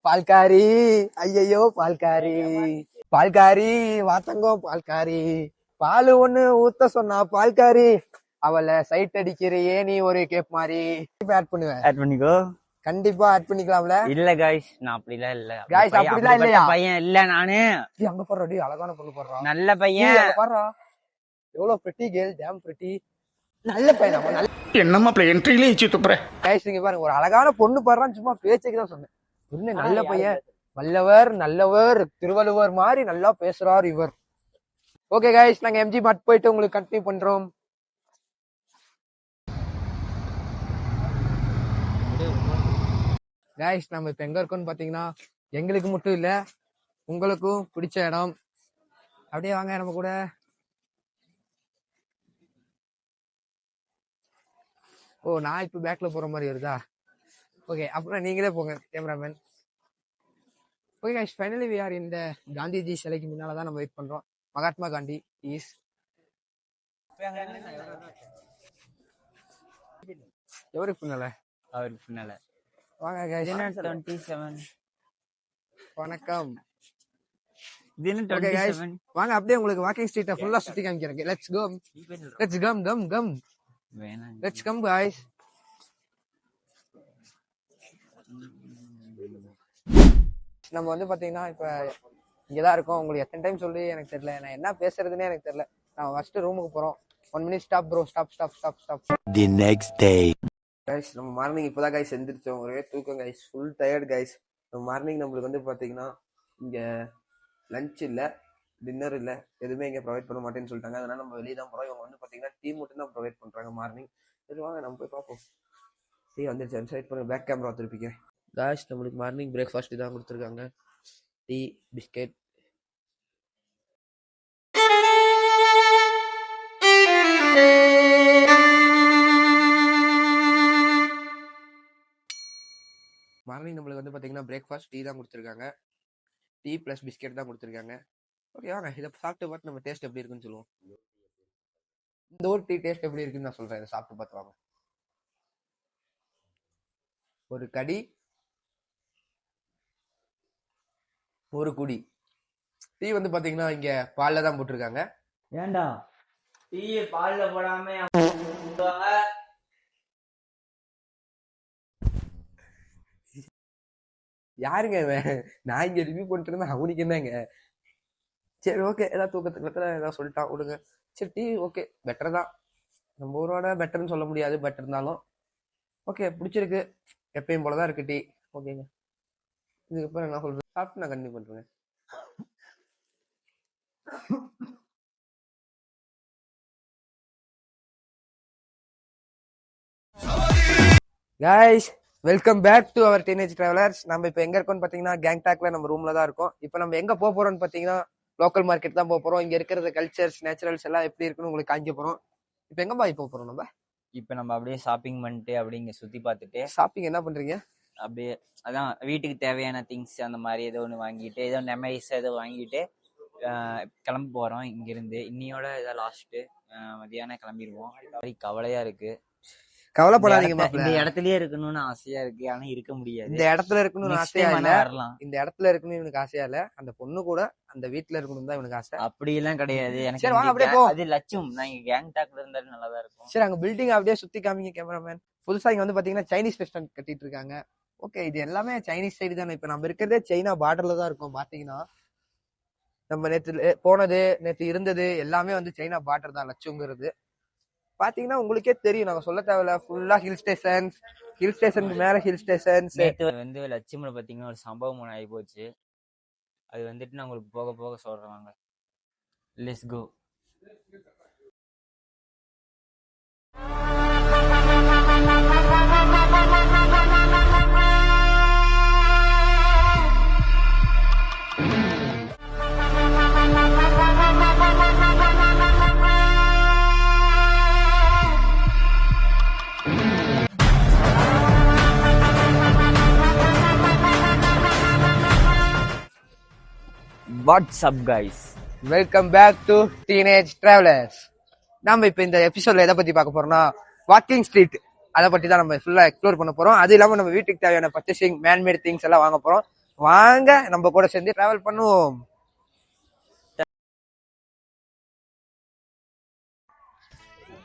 பால்காரி ஐயையோ பால்காரி பால்காரி வாத்தங்கோ பால்காரி பாலு ஒண்ணு ஊத்த சொன்னா பால்காரி அவளை சைட் அடிக்கிறியே நீ ஒரு கேப் மாதிரி ஆட் பண்ணுவேன். ஆட் பண்ணிக்கோ. கண்டிப்பா ஆட் பண்ணிக்கலாம்ல. இல்ல காய்ஸ் நான் அப்படிலாம் இல்ல. காய்ஸ் அப்படிலாம் இல்லையா? பையன் இல்ல நானு. அங்க போடுறடி அழகான பொண்ணு போடுறான். நல்ல பையன் பாடுறா. எவ்வளவு பிரிட்டி கேர்ள், டேம் பிரிட்டி. நல்ல பையன். என்னம்மா என்ட்ரியிலே இச்சு துப்புற. காய்ஸ் இங்க பாருங்க ஒரு அழகான பொண்ணு பாடுறான்னு சும்மா பேச்சுக்கு தான் சொன்னேன். என்ன நல்ல பையன், வல்லவர் நல்லவர் திருவள்ளுவர் மாதிரி நல்லா பேசுறாரு இவர். ஓகே காய்ஸ் நாங்க எம்ஜி மார்ட் போயிட்டு உங்களுக்கு கண்டினியூ பண்றோம். காய்ஸ் நம்ம இப்ப எங்க இருக்கோம்னு பாத்தீங்கன்னா எங்களுக்கு மட்டும் இல்ல உங்களுக்கும் பிடிச்ச இடம். அப்படியே வாங்க நம்ம கூட. ஓ நான் இப்ப பேக்ல போற மாதிரி வருதா? ஓகே அப்புறம் நீங்களே போங்க cameraman. Okay guys finally we are in the Gandhiji சிலைக்கு முன்னால தான் நம்ம வெயிட் பண்றோம். மகாத்மா காந்தி இஸ் எவருக்கு பின்னால? அவருக்கு பின்னால. வாங்க गाइस. 27 வணக்கம். தின 27 வாங்க அப்படியே உங்களுக்கு வாக்கிங் ஸ்ட்ரீட்டை ஃபுல்லா சுத்தி காமிக்கிறேன். Let's go. Let's come. வேணாம். Let's come guys. நம்ம வந்து பாத்தீங்கன்னா இப்ப இங்கதான் இருக்கோம். உங்களுக்கு எத்தனை டைம் சொல்லி எனக்கு தெரியல, நான் என்ன பேசுறதுன்னே எனக்கு தெரியல. நான் ஃபர்ஸ்ட் ரூமுக்கு போறோம். 1 minute stop bro. Stop. The next day guys நம்ம மார்னிங் இப்பதான் கைஸ் எந்திரிச்சோம். ஒரே தூக்கம் கைஸ், ஃபுல் டயர்ட் கைஸ். நம்ம மார்னிங் நம்மளுக்கு வந்து பாத்தீங்கன்னா இங்க லஞ்ச் இல்ல, டின்னர் இல்ல, எதுவுமே இங்க ப்ரொவைட் பண்ண மாட்டேன்னு சொல்லிட்டாங்க. அதனால நம்ம வெளியே தான் போறோம். இவங்க வந்து பாத்தீங்கன்னா டீ மட்டும் தான் ப்ரொவைட் பண்றாங்க மார்னிங். சரி வாங்க நம்ம போய் பார்ப்போம். டீ வந்துருச்சு. சைட் பண்ணுங்க, பேக் கேமரா திருப்பிக்க. காய்ஸ் நம்மளுக்கு மார்னிங் பிரேக்ஃபாஸ்ட் இதான் கொடுத்துருக்காங்க. Tea, biscuit. மார்னிங் நம்மளுக்கு வந்து பாத்தீங்கன்னா பிரேக்ஃபாஸ்ட் டீ தான் கொடுத்துருக்காங்க. டீ பிளஸ் பிஸ்கெட் தான் கொடுத்துருக்காங்க. ஓகே வாங்க இதை சாப்பிட்டு பார்த்து நம்ம டேஸ்ட் எப்படி இருக்குன்னு சொல்லுவோம். இந்த ஒரு டீ டேஸ்ட் எப்படி இருக்குன்னு நான் சொல்றேன். இதை சாப்பிட்டு பார்த்து வாங்க. ஒரு கடி, ஒரு குடி. டீ வந்து பாத்தீங்கன்னா இங்க பால்ல தான் போட்டிருக்காங்க. ஏண்டா டீ பால்ல போடாம யாருங்க நான் இங்க ரிவ்யூ பண்ணிட்டு இருந்தேன், அவனுக்கு என்னங்க? சரி ஓகே, ஏதாவது தூக்கத்துக்கு ஏதாவது சொல்லிட்டான் விடுங்க. சரி டீ ஓகே பெட்டர் தான். நம்ம ஊரோட பெட்டர்னு சொல்ல முடியாது, பட் இருந்தாலும் ஓகே பிடிச்சிருக்கு. எப்பயும் போலதான் இருக்கு டீ. ஓகேங்க, இதுக்கப்புறம் என்ன சொல்றது, சாப்பிட்டு நான் கண்டினியூ பண்றேன். guys welcome back to our teenage travellers. நம்ம இப்ப எங்க இருக்கோம்னு பாத்தீங்கன்னா கேங்டாக்ல நம்ம ரூம்ல தான் இருக்கோம். இப்ப நம்ம எங்க போக போறோம்னு பாத்தீங்கன்னா லோக்கல் மார்க்கெட் தான் போக போறோம். இங்க இருக்கிற கல்ச்சர்ஸ் நேச்சுரல்ஸ் எல்லாம் எப்படி இருக்குன்னு உங்களுக்கு காமிக்க போறோம். இப்ப எங்க போக போறோம் நம்ம? இப்ப நம்ம அப்படியே ஷாப்பிங் பண்ணிட்டு அப்படியே இங்க சுத்தி பார்த்துட்டு. ஷாப்பிங் என்ன பண்றீங்க? அப்படியே அதான் வீட்டுக்கு தேவையான திங்ஸ் அந்த மாதிரி ஏதோ ஒன்று வாங்கிட்டு, ஏதோ நெமைஸ் ஏதோ வாங்கிட்டு கிளம்ப போறோம் இங்கிருந்து. இன்னையோட இதை லாஸ்ட்டு மதியானம் கிளம்பிடுவோம். கவலையா இருக்கு. கவலைப்படாதீங்க. இந்த இடத்துலயே இருக்கணும்னு ஆசையா இருக்கு, ஆனா இருக்க முடியாது. இந்த இடத்துல இருக்கணும்னு ஆசையா இல்ல, வரலாம். இந்த இடத்துல இருக்கணும் இவனுக்கு ஆசையா இல்ல, அந்த பொண்ணு கூட அந்த வீட்டுல இருக்கணும் தான் இவனுக்கு ஆசை. அப்படி எல்லாம் கிடையாது எனக்கு. சரி வாங்க அப்படியே போ. அது லட்சம். நான் இங்க கேங் டாக்ல இருந்தாலும் நல்லாதான் இருக்கும். சரி அங்க பில்டிங் அப்படியே சுத்தி காமிங்க கேமராமேன். புதுசா இங்க வந்து பாத்தீங்கன்னா சைனீஸ் ரெஸ்டாரண்ட் கட்டிட்டு இருக்காங்க. ஓகே இது எல்லாமே சைனீஸ் சைடு தானே. இப்ப நம்ம இருக்கிறதே சைனா பார்டர்ல தான் இருக்கும். பாத்தீங்கன்னா நம்ம நேத்து இருந்தது எல்லாமே வந்து சைனா பார்டர் தான். லட்சங்கிறது பாத்தீங்கன்னா உங்களுக்கே தெரியும், நாங்க சொல்ல தேவையில்ல. ஃபுல்லா ஹில் ஸ்டேஷன் மேல ஹில் ஸ்டேஷன்ஸ். வந்து லட்சுமண பாத்தீங்கன்னா ஒரு சம்பவம் ஒன்று ஆகி போச்சு. அது வந்துட்டு நான் உங்களுக்கு போக போக சொல்றேன். Let's go. What's up guys, welcome back to teenage travellers. நம்ம இப்ப இந்த எபிசோட்ல எதை பத்தி பார்க்க போறோம்னா வாக்கிங் ஸ்ட்ரீட். அதை பத்தி தான் நம்ம ஃபுல்லா எக்ஸ்ப்ளோர் பண்ண போறோம். அது இல்லாம நம்ம வீட்டுக்கு தேவையான பர்ச்சேசிங் மேன்மேட் திங்ஸ் எல்லாம் வாங்க போறோம். வாங்க நம்ம கூட சேர்ந்து டிராவல் பண்ணுவோம்.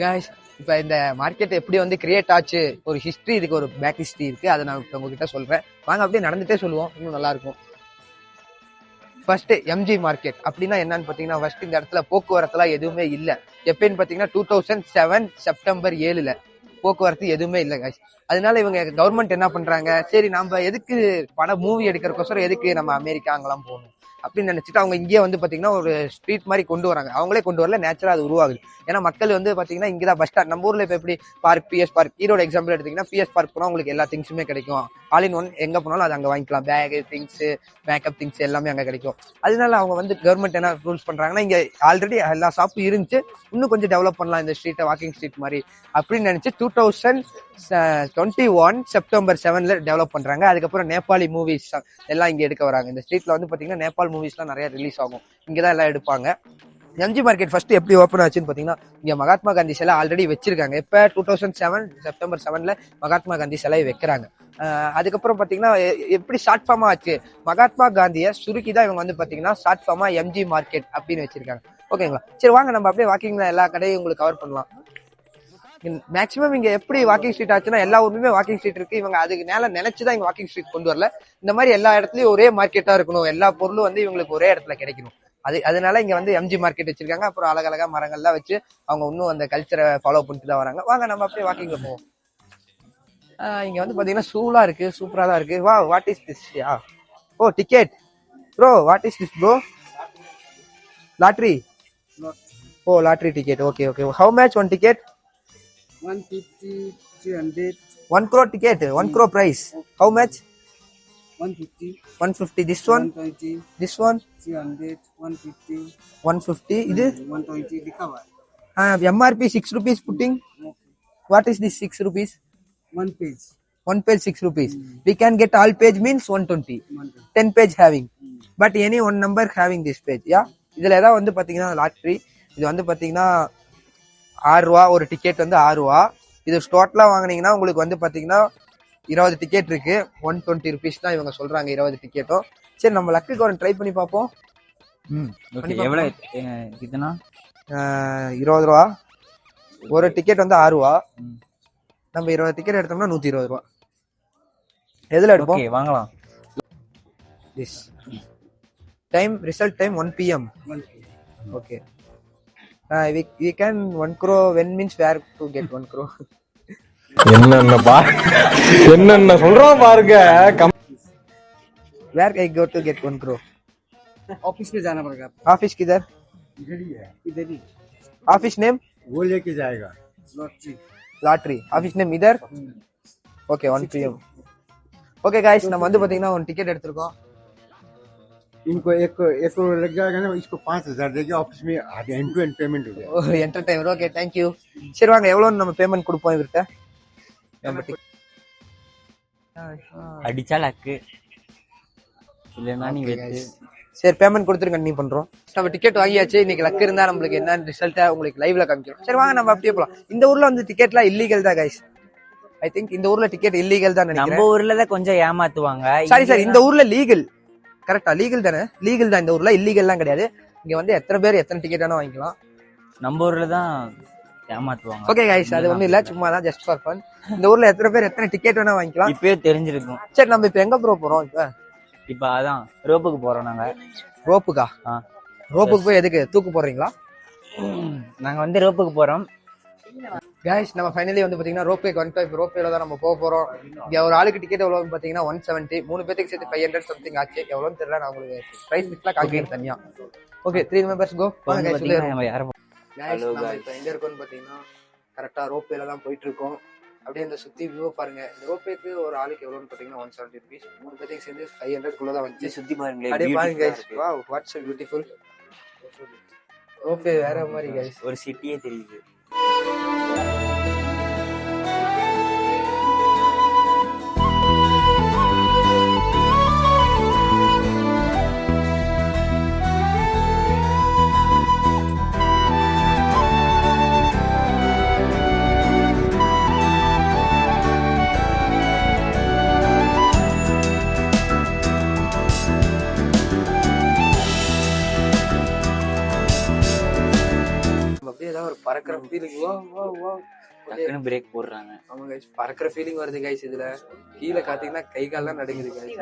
காய்ஸ், இப்போ இந்த மார்க்கெட் எப்படி வந்து கிரியேட் ஆச்சு, ஒரு ஹிஸ்ட்ரி இதுக்கு, ஒரு பேக் ஹிஸ்ட்ரி இருக்கு. அதை நான் இப்போ உங்ககிட்ட சொல்றேன். வாங்க அப்படியே நடந்துட்டே சொல்லுவோம், இன்னும் நல்லா இருக்கும். ஃபர்ஸ்ட் எம்ஜி மார்க்கெட் அப்படின்னா என்னன்னு பாத்தீங்கன்னா, ஃபர்ஸ்ட் இந்த இடத்துல போக்குவரத்துலாம் எதுவுமே இல்லை. எப்பன்னு பாத்தீங்கன்னா 2007 செப்டம்பர் 7 போக்குவரத்து எதுவுமே இல்லை காய்ஸ். அதனால இவங்க கவர்மெண்ட் என்ன பண்றாங்க, சரி நம்ம எதுக்கு படம் மூவி எடுக்கிறக்கோசரம் எதுக்கு நம்ம அமெரிக்கா அங்கெல்லாம் போகணும் அப்படின்னு நினைச்சிட்டு அவங்க இங்கே வந்து பாத்தீங்கன்னா ஒரு ஸ்ட்ரீட் மாதிரி கொண்டு வராங்க. அவங்களே கொண்டு வரல, நேச்சுரலா அது உருவாகுது. ஏன்னா மக்கள் வந்து பாத்தீங்கன்னா இங்கதான் பஸ் ஸ்டாண்ட். நம்ம ஊர்ல இப்ப எப்படி park, PS park, Erode example எடுத்தீங்கன்னா பிஎஸ் பார்க் போனா உங்களுக்கு எல்லா திங்ஸுமே கிடைக்கும். ஆல் இன் ஒன், எங்க போனாலும் அது அங்க வாங்கிக்கலாம். பேக் திங்ஸ், மேக்கப் திங்ஸ் எல்லாமே அங்க கிடைக்கும். அதனால அவங்க வந்து கவர்மெண்ட் என்ன ரூல்ஸ் பண்றாங்கன்னா, இங்க ஆல்ரெடி எல்லா ஷாப்பும் இருந்துச்சு, இன்னும் கொஞ்சம் டெவலப் பண்ணலாம் இந்த ஸ்ட்ரீட்டை, வாக்கிங் ஸ்ட்ரீட் மாதிரி அப்படின்னு நினைச்சு 2021 செப்டம்பர் 7 டெவலப் பண்றாங்க. அதுக்கப்புறம் நேபாளி மூவிஸ் எல்லாம் இங்க எடுக்க வராங்க. இந்த ஸ்ட்ரீட்ல வந்து பாத்தீங்கன்னா நேபாள் மூவிஸ்லாம் நிறைய ரிலீஸ் ஆகும், இங்கதான் எல்லாம் எடுப்பாங்க. எம்ஜி மார்க்கெட் ஃபர்ஸ்ட் எப்படி ஓப்பன் ஆச்சுன்னு பாத்தீங்கன்னா, இங்க மகாத்மா காந்தி சிலை ஆல்ரெடி வச்சிருக்காங்க. இப்ப 2007 செப்டம்பர் 7 மகாத்மா காந்தி சிலை வைக்கிறாங்க. அதுக்கப்புறம் பாத்தீங்கன்னா எப்படி ஷார்ட் ஃபார்மா ஆச்சு, மகாத்மா காந்தியை சுருக்கி தான் இவங்க வந்து பாத்தீங்கன்னா ஷார்ட் ஃபார்மா எம்ஜி மார்க்கெட் அப்படின்னு வச்சிருக்காங்க. ஓகேங்களா, சரி வாங்க நம்ம அப்படியே வாக்கிங்ல எல்லா கடையும் உங்களுக்கு கவர் பண்ணலாம். மேக்சிமம் இங்க எப்படி வாக்கிங் ஸ்ட்ரீட் ஆச்சுன்னா, எல்லா ஊருமே வாக்கிங் ஸ்ட்ரீட் இருக்கு. இவங்க அதுக்கு மேல நினைச்சுதான் இங்க வாக்கிங் ஸ்ட்ரீட் கொண்டு வரல. இந்த மாதிரி எல்லா இடத்துலயும் ஒரே மார்க்கெட்டா இருக்கணும், எல்லா பொருளும் வந்து இவங்களுக்கு ஒரே இடத்துல கிடைக்கணும். அதனால இங்க வந்து எம்ஜி மார்க்கெட் வச்சிருக்காங்க. அப்புறம் அழகழகா மரங்கள்லாம் வச்சு அவங்க இன்னும் அந்த கல்ச்சரை ஃபாலோ பண்ணிட்டு தான் வராங்க. வாங்க நம்ம அப்படியே வாக்கிங்ல போவோம். இங்க வந்து பாத்தீங்கன்னா ஷூலா இருக்கு, சூப்பரா தான் இருக்கு. வா, what is this? Oh, ticket bro, what is this bro? Lottery? Oh, lottery ticket. Okay okay. How much one ticket? 150, 300. 1 crore ticket, 1 crore price. How much? 150. 150. This one? 120. This one? 300. 150. 150. This? 120. Recover. MRP 6 rupees putting. What is this 6 rupees? One page. One page 6 rupees. We can get all page means 120. 10 page having. But any one number having this page. Yeah. இதுல ஏதாவது வந்து பாத்தீங்கன்னா lottery. இது வந்து பாத்தீங்கன்னா 6 ரூபா ஒரு ticket, வந்து 6 ரூபா. இது டோட்டலா வாங்கினீங்கன்னா உங்களுக்கு வந்து பாத்தீங்கன்னா 20 டிக்கெட் இருக்கு. 120 rupees தான் இவங்க சொல்றாங்க 20 டிக்கெட்டும். சரி நம்ம லக்குக்கு ஒரு ட்ரை பண்ணி பார்ப்போம். எவ்வளவு இதுனா 20 ரூபா ஒரு டிக்கெட், வந்து 6 ரூபா. நம்ம 20 டிக்கெட் எடுத்தோம்னா 120 ரூபா. எதுல எடுப்போம்? வாங்கலாம். This time, result time 1 PM. Okay. We can 1 crore. When means where to get 1 crore? என்னென்ன சொல்றான் பாருங்க. Where I go to get 1 crore? Office में जाना पड़ेगा. Office किधर? इधर ही. Office name? वो लेके जाएगा. Lottery. Office name इधर? Okay, 1 PM. Okay guys, நம்ம வந்து பாத்தீங்கன்னா ஒரு டிக்கெட் எடுத்திருக்கோம். इनको एक करोड़ लग जाएगा ना, इसको 5,000 देगा. ऑफिस में एंड टू एंड पेमेंट हो जाएगा. ஓ, என்டர்டைனர். Okay, thank you. சரி வாங்க, எவ்வளவு நம்ம பேமெண்ட் கொடுப்போம் இவர்கிட்ட. அடிச்சா லக்கு, இல்லைன்னா நீ வெத்து. சரி, பேமெண்ட் கொடுத்துருங்க, நீ பண்றோம். நம்ம டிக்கெட் வாங்கியாச்சு. இன்னைக்கு லக் இருந்தா நம்மளுக்கு என்ன ரிசல்ட்டா உங்களுக்கு லைவ்ல காமிக்கிறோம். சரி வாங்க நம்ம அப்படியே போலாம். இந்த ஊர்ல வந்து டிக்கெட்லாம் இல்லீகல் தான் கைஸ். ஐ திங்க் இந்த ஊர்ல டிக்கெட் இல்லீகல் தான் நினைக்கிறேன். நம்ம ஊர்ல தான் கொஞ்சம் ஏமாத்துவாங்க. சாரி, இந்த ஊர்ல லீகல். கரெக்டா? லீகல் தானே? லீகல் தான் இந்த ஊர்ல, இல்லீகல்லாம் கிடையாது. இங்க வந்து எத்தனை பேர் எத்தனை டிக்கெட் வேணா வாங்கிக்கலாம். நம்ம ஊர்ல தான் ஏமாத்துவாங்க. ஓகே கைஸ், அது ஒண்ணும் இல்ல, சும்மா தான், ஜஸ்ட் ஃபார் ஃபன். இந்த ஊர்ல எத்தனை பேர் எத்தனை டிக்கெட் வேணா வாங்கிக்கலாம். இப்பவே தெரிஞ்சிருக்கும். சரி நம்ம இப்ப எங்க போறோம்? இப்ப அதான் ரோப்புக்கு போறோம் நாங்க. ரோப்புக்கா? ரோப்புக்கு போய் எதுக்கு? தூக்கு போடுறீங்களா? நாங்க வந்து ரோப்புக்கு போறோம். கைஸ், நம்ம ஃபைனலி வந்து பாத்தீங்கன்னா ரோப்வேக்கு வந்துட்டோம். இப்போ ரோப்வேல தான் நம்ம போக போறோம். இங்க ஒரு ஆளுக்கு டிக்கெட் எவ்வளவுன்னு பாத்தீங்கன்னா 170. 3 பேருக்கு சேர்த்து 500 சம்திங் ஆச்சு. எவ்வளவுன்னு தெரியல, நான் உங்களுக்கு பிரைஸ் லிஸ்ட்லாம் காமிக்கிறேன் தனியா. ஓகே, 3 மெம்பர்ஸ் கோ. வாங்க கைஸ், நம்ம யாரும் நம்ம இப்போ எங்க இருக்கோம்னு பாத்தீங்கன்னா கரெக்டா ரோப்வேல தான் போயிட்டு இருக்கோம். அப்படியே இந்த சுத்தி வியூ பாருங்க. இந்த ரோப்வேக்கு ஒரு ஆளுக்கு எவ்வளவுன்னு பாத்தீங்கன்னா 170 rupees. 3 பேருக்கு சேர்ந்து 500 குள்ள தான் வந்து. சுத்தி பாருங்களே. அப்படியே பாருங்க guys. Wow, what's so beautiful. Ropeway வேற மாதிரி கைஸ். ஒரு சிட்டியே தெரியுது. பறக்கிற ஃபீலிங். டக்குன்னு பிரேக் போடுறாங்க. ஆமா கைஸ், பறக்கிற ஃபீலிங் வருது கைஸ். இதுல கீழே காத்தீங்கன்னா கை கால்லாம் நடுங்குது கைஸ்.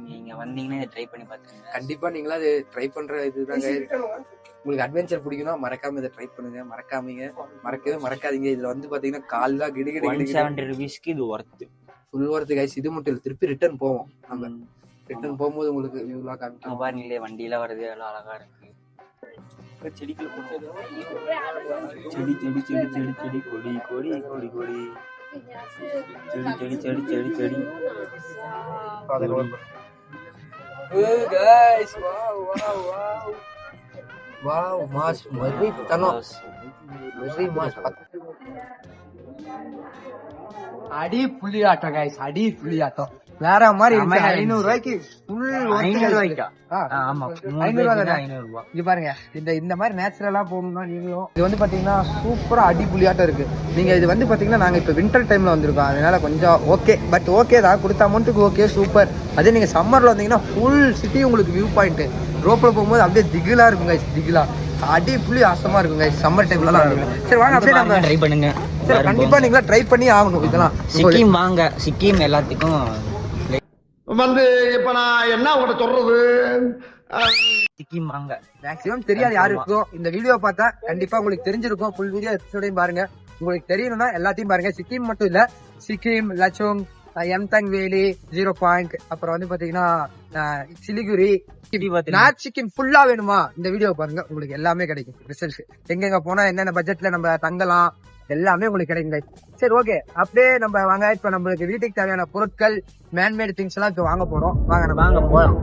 நீங்க வந்தீங்கன்னா இதை ட்ரை பண்ணி பாத்துருங்க. கண்டிப்பா நீங்களா அது ட்ரை பண்ற இதுதான் கைஸ். உங்களுக்கு அட்வென்ச்சர் பிடிக்கும்னா மறக்காம இதை ட்ரை பண்ணுங்க. மறக்கவே மறக்காதீங்க. இதுல வந்து பாத்தீங்கன்னா கால்லாம் கிடுகிடு 170 rupeesக்கு இது ஒர்த்து. Full worth guys. இது மட்டும் இல்ல, திருப்பி ரிட்டர்ன் போவோம். நம்ம ரிட்டர்ன் போகும்போது உங்களுக்கு வியூலாம் காமிக்கும் பாருங்களே, வண்டியில வருது எவ்வளவு அழகா இருக்கு. செடிக்குள்ள போனோம். செடி செடி செடி செடி செடி கொடி கொடி கொடி கொடி செடி செடி செடி செடி செடி. guys, wow mas meri tano meri mas அடி புள்ளியாட்டம் கைஸ், அடி புள்ளியாட்டம் வேற மாதிரி. 500 ரூபாய்க்கு ஃபுல் 500 ரூபாய்க்கா? ஆமா, 500 ரூபாய். இது பாருங்க, இந்த மாதிரி நேச்சுரலா போகணும்னா நீங்களும். இது வந்து பாத்தீங்கன்னா சூப்பரா அடி புள்ளியாட்டம் இருக்கு. நீங்க இது வந்து பாத்தீங்கன்னா நாங்க இப்ப வின்டர் டைம்ல வந்திருக்கோம், அதனால கொஞ்சம் ஓகே. பட் ஓகே தான், கொடுத்த அமௌண்ட்டுக்கு ஓகே, சூப்பர். அதே நீங்க சம்மர்ல வந்தீங்கன்னா ஃபுல் சிட்டி உங்களுக்கு வியூ பாயிண்ட். ரோப்ல போகும்போது அப்படியே திகிலா இருக்கும் கைஸ், திகிலா அடி புள்ளி ஆசமா இருக்கும் கைஸ் சம்மர் டைம்ல. சரி வாங்க அப்படியே நம்ம ட்ரை பண்ணுங்க. சரி கண்டிப்பா நீங்களா ட்ரை பண்ணி ஆகணும் இதெல்லாம். சிக்கிம் வாங்க, சிக்கிம் எல்லாத்துக்கும் வந்து இப்ப நான் என்ன உங்கள்கிட்ட சொல்றது? சிக்கிம் வாங்க. மேக்ஸிமம் தெரியாது யாருக்கும். இந்த வீடியோ பார்த்தா கண்டிப்பா உங்களுக்கு தெரிஞ்சிருக்கும். ஃபுல் வீடியோ எபிசோடையும் பாருங்க. உங்களுக்கு தெரியணும்னா எல்லாத்தையும் பாருங்க. சிக்கிம் மட்டும் இல்ல, சிக்கிம், லச்சோங், எம்தங் வேலி, 0 பாயிண்ட், அப்புறம் வந்து பாத்தீங்கன்னா சிலிகுரி, நார்த் சிக்கிம் ஃபுல்லா வேணுமா இந்த வீடியோ பாருங்க. உங்களுக்கு எல்லாமே கிடைக்கும் ரிசல்ட்ஸ். எங்கெங்க போனா என்னென்ன பட்ஜெட்ல நம்ம தங்கலாம் எல்லாமே உங்களுக்கு கிடைக்கும். சரி ஓகே, அப்படியே நம்ம வாங்க. இப்ப நம்மளுக்கு வீட்டுக்கு தேவையான பொருட்கள், மேன்மேட் திங்ஸ் எல்லாம் இப்ப வாங்க போறோம். வாங்க போறோம்.